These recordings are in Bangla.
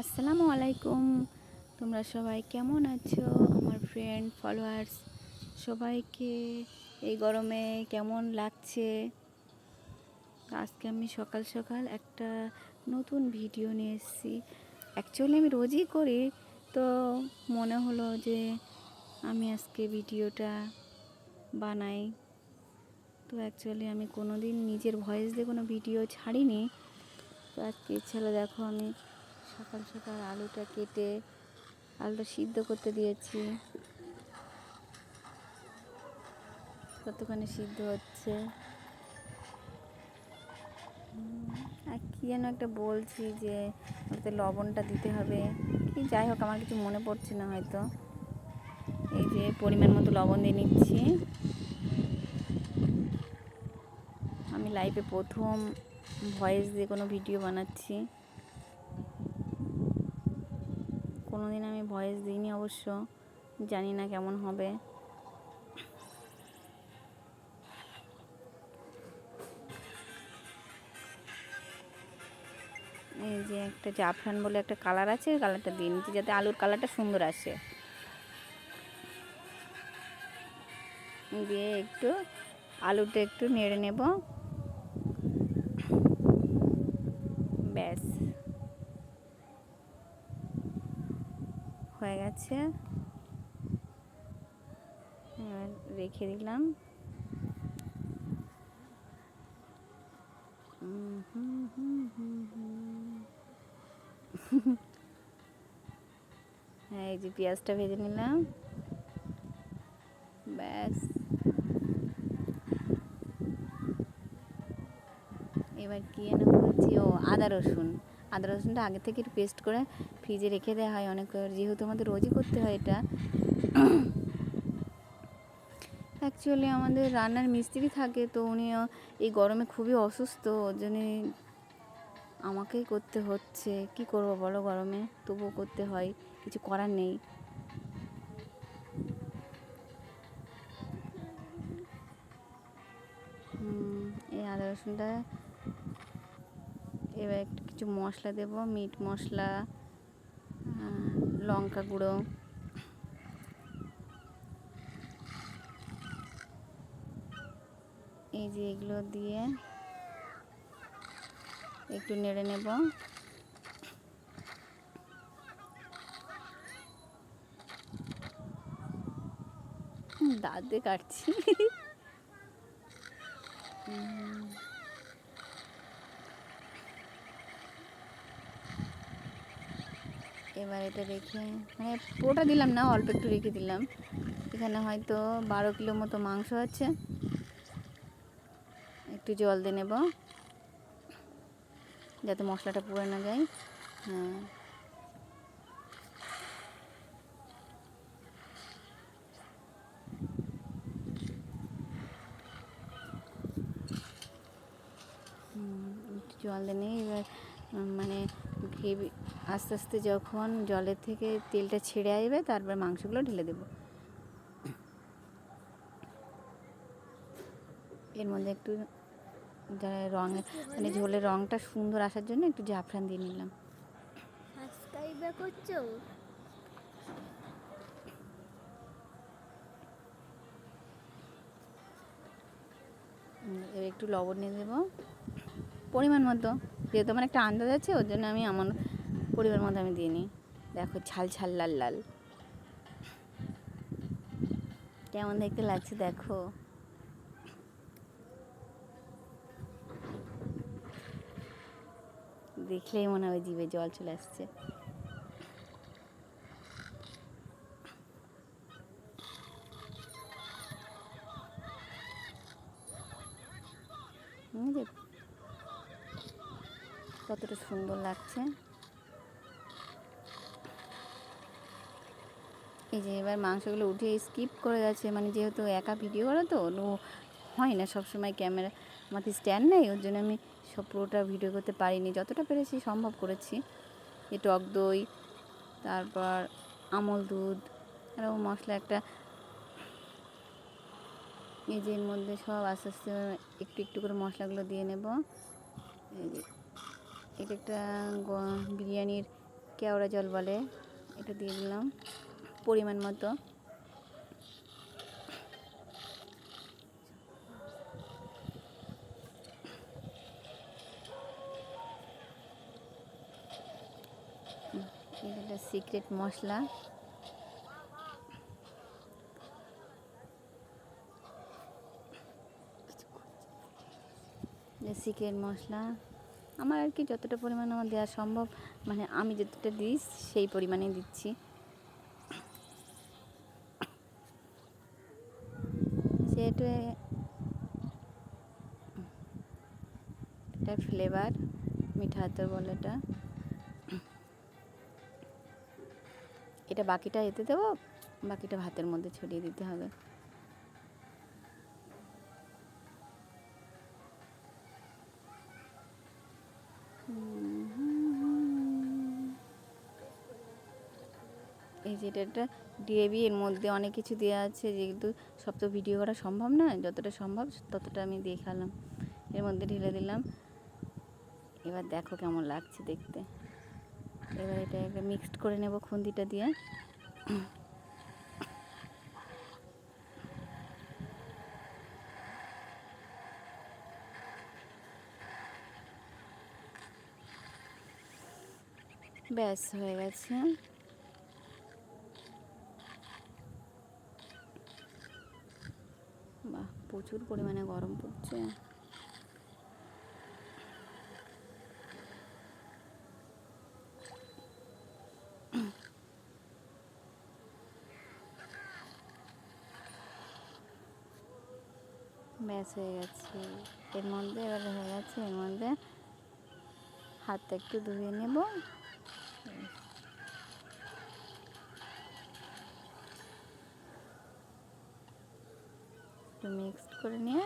আসসালামু আলাইকুম। তোমরা সবাই কেমন আছো? আমার ফ্রেন্ড ফলোয়ার্স সবাইকে এই গরমে কেমন লাগছে? আজকে আমি সকাল সকাল একটা নতুন ভিডিও নিয়ে এসেছি। অ্যাকচুয়ালি আমি রোজই করি, তো মনে হলো যে আমি আজকে ভিডিওটা বানাই। তো অ্যাকচুয়ালি আমি কোনো দিন নিজের ভয়েস দিয়ে কোনো ভিডিও ছাড়িনি। তো আজকে ইচ্ছে হলো, দেখো আমি সকাল সকাল আলুটা কেটে আলুটা সিদ্ধ করতে দিয়েছি, কতখানি সিদ্ধ হচ্ছে। আর কি যেন একটা বলছি যে ওটাতে লবণটা দিতে হবে কি, যাই হোক আমার কিছু মনে পড়ছে না হয়তো। এই যে পরিমাণ মতো লবণ দিয়ে নিচ্ছি। আমি লাইভে প্রথম ভয়েস দিয়ে কোনো ভিডিও বানাচ্ছি, কোনো দিন আমি ভয়েস দিইনি অবশ্য, জানি না কেমন হবে। এই যে একটা জাফরান বলে একটা কালার আছে, ওই কালারটা দিয়ে নিচ্ছি যাতে আলুর কালারটা সুন্দর আসে। দিয়ে একটু আলুটা একটু নেড়ে নেব, ব্যাস হয়ে গেছে। এবার রেখে দিলাম। হ্যাঁ, এই যে পেঁয়াজটা ভেজে নিলাম, ব্যাস। এবার কি যেন বলছি, ও আদা রসুনটা আগে থেকে একটু পেস্ট করে ফ্রিজে রেখে দেওয়া হয় অনেক, যেহেতু আমাদের রোজই করতে হয় এটা। অ্যাকচুয়ালি আমাদের রান্নার মিস্ত্রি থাকে, তো উনিও এই গরমে খুবই অসুস্থ, ওর জন্যে আমাকেই করতে হচ্ছে। কি করব বলো, গরমে তবুও করতে হয়, কিছু করার নেই। এই আদা রসুনটা এবার একটু কিছু মশলা দেব, মিট মশলা, লঙ্কা গুঁড়ো, এই যে এগুলো দিয়ে একটু নেড়ে নেব। দাঁত দিয়ে কাটছি। এবার এটা রেখে, মানে পুরোটা দিলাম না, অল্প একটু রেখে দিলাম। এখানে হয়তো 12 কিলো মতো মাংস আছে, একটু জল দিয়ে নেব যাতে মশলাটা পুড়ে না যায়। হ্যাঁ, একটু জল দিয়ে নিই। এবার মানে গ্রেভি আস্তে আস্তে যখন জলের থেকে তেলটা ছেড়ে আসবে, তারপর মাংসগুলো ঢেলে দেবো। এর মধ্যে একটু রঙের মানে ঝোলের রঙটা সুন্দর আসার জন্য একটু জাফরান দিয়ে নিলাম। করছো? এবার একটু লবণ নিয়ে দেবো পরিমাণ মতো, যেহেতু আমার একটা আন্দাজ আছে, ওর জন্য আমি আমার পরিমাণ মতো আমি দিয়ে নিই। দেখো ঝাল ঝাল লাল লাল কেমন দেখতে লাগছে দেখো। দেখলেই মনে হয় জিভে জল চলে আসছে। কতটা সুন্দর লাগছে। এই যে এবার মাংসগুলো উঠে স্কিপ করে যাচ্ছে, মানে যেহেতু একা ভিডিও করা তো হয় না সবসময়, ক্যামেরা আমাদের স্ট্যান্ড নেই, ওর জন্য আমি সব পুরোটা ভিডিও করতে পারিনি, যতটা পেরেছি সম্ভব করেছি। এই টক দই, তারপর আমল দুধ, আরও মশলা একটা, এই যে এর মধ্যে সব আস্তে আস্তে একটু একটু করে মশলাগুলো দিয়ে নেব। এই যে এটা একটা বিরিয়ানির কেওড়া জল বলে, এটা দিয়ে দিলাম পরিমাণ মতো। এটা সিক্রেট মশলা, সিক্রেট মশলা আমার আর কি যতটা পরিমাণ আমার দেওয়া সম্ভব, মানে আমি যতটা দিই সেই পরিমাণে দিচ্ছি। সেটা এটা ফ্লেভার, মিঠা আতর বলে এটা। এটা বাকিটা এতে দেবো, বাকিটা ভাতের মধ্যে ছড়িয়ে দিতে হবে। এই যে এটা একটা গ্রেভি, এর মধ্যে অনেক কিছু দেওয়া আছে, যেহেতু সব তো ভিডিও করা সম্ভব না, যতটা সম্ভব ততটা আমি দেখালাম। এর মধ্যে ঢেলে দিলাম। এবার দেখো কেমন লাগছে দেখতে। এবার এটা একটা মিক্সড করে নেব খুন্তিটা দিয়ে। ব্যাস হয়ে গেছে। বাহ, প্রচুর পরিমাণে গরম পড়ছে। ব্যাস হয়ে গেছে। এর মধ্যে এবার হয়ে গেছে, এর মধ্যে হাতটা একটু ধুয়ে নেব। একটু মিক্সড করে নিয়ে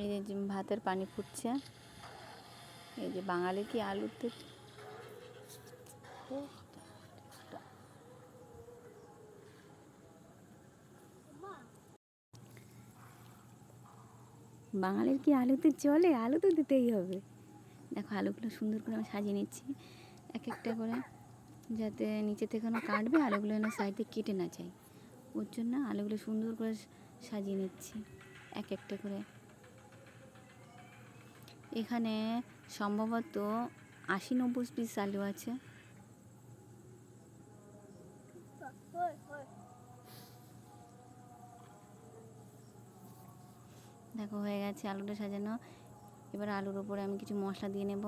এই যে ভাতের পানি ফুটছে। এই যে বাঙালি কি আলুতে, বাঙালির কি আলুতে চলে? আলু তো দিতেই হবে। দেখো আলুগুলো সুন্দর করে আমি সাজিয়ে নিচ্ছি এক একটা করে, যাতে নিচে থেকে কোনো কাটবে, আলুগুলো যেন সাইডে কেটে না যায়, ওর জন্য আলুগুলো সুন্দর করে সাজিয়ে নিচ্ছি এক একটা করে। এখানে সম্ভবত 80-90 পিস আলু আছে। দেখো হয়ে গেছে আলুটা সাজানো। এবার আলুর ওপরে আমি কিছু মশলা দিয়ে নেব।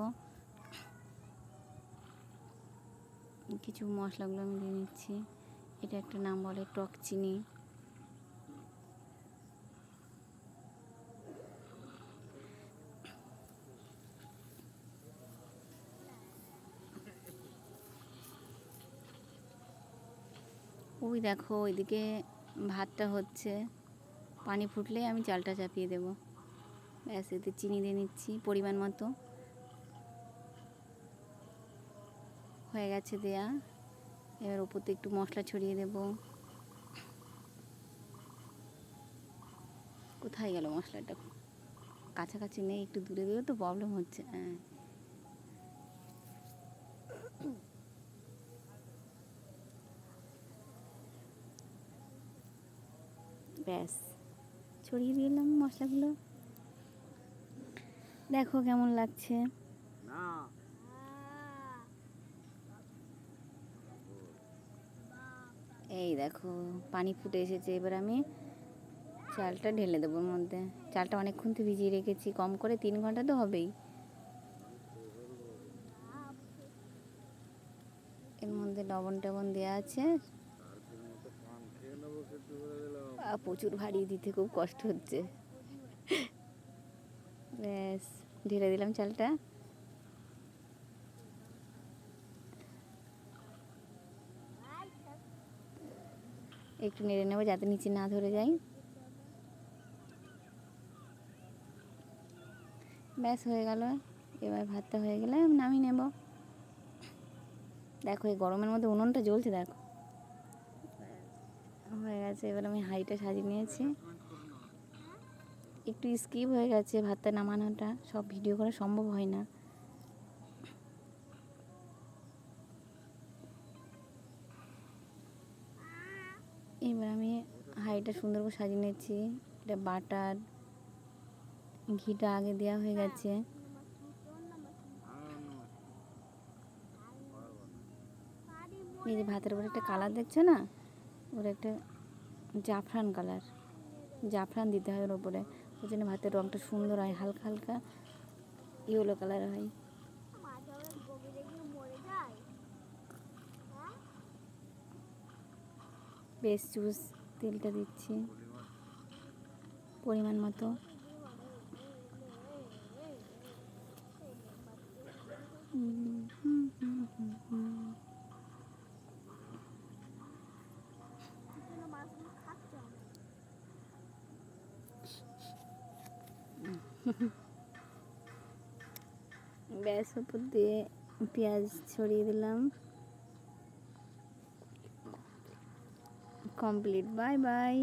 কিছু মশলাগুলো আমি দিয়ে নিচ্ছি। এটা একটা নাম বলে টক চিনি। ওই দেখো ওইদিকে ভাতটা হচ্ছে, পানি ফুটলে আমি চালটা চাপিয়ে দেব। ব্যাস, এতে চিনি দিয়ে নিচ্ছি পরিমাণ মতো। হয়ে গেছে দেয়া। এবার ওপরতে একটু মশলা ছড়িয়ে দেব। কোথায় গেল মশলাটা? কাছাকাছি নেই, একটু দূরে দিলেও তো প্রবলেম হচ্ছে। হ্যাঁ, ব্যাস ছড়িয়ে দিলাম মশলাগুলো। দেখো কেমন লাগছে। এই দেখো পানি ফুটে এসেছে। এবার আমি চালটা ঢেলে দেবো ওর মধ্যে। চালটা অনেকক্ষণ তো ভিজিয়ে রেখেছি, কম করে 3 ঘন্টা তো হবেই। এর মধ্যে লবণ টবণ দেওয়া আছে। প্রচুর ভারী, দিতে খুব কষ্ট হচ্ছে। ব্যাস ঢেলে দিলাম চালটা। একটু নেড়ে নেবো যাতে নিচে না ধরে যায়। ব্যাস হয়ে গেল। এবার ভাতটা হয়ে গেলে নামিয়ে নেব। দেখো এই গরমের মধ্যে উনুনটা জ্বলছে, দেখো হয়ে গেছে। এবার আমি হাঁড়িটা সাজিয়ে নিয়েছি। একটু স্কিপ হয়ে গেছে ভাতটা নামানোটা, সব ভিডিও করা সম্ভব হয় না। এবার আমি হাঁড়িটা সুন্দর করে সাজিয়ে নিচ্ছি। এটা বাটার, ঘিটা আগে দেওয়া হয়ে গেছে। এই যে ভাতের উপরে একটা কালার দেখছো না, ওর একটা জাফরান কালার, জাফরান দিতে হয় ওর উপরে, ওই জন্য ভাতের রঙটা সুন্দর হয়, হালকা হালকা ইয়েলো কালার হয়। বেশ চুজ তেলটা দিচ্ছি পরিমাণ মতো। ব্যাস উপর দিয়ে পেঁয়াজ ছড়িয়ে দিলাম। Complete, bye bye.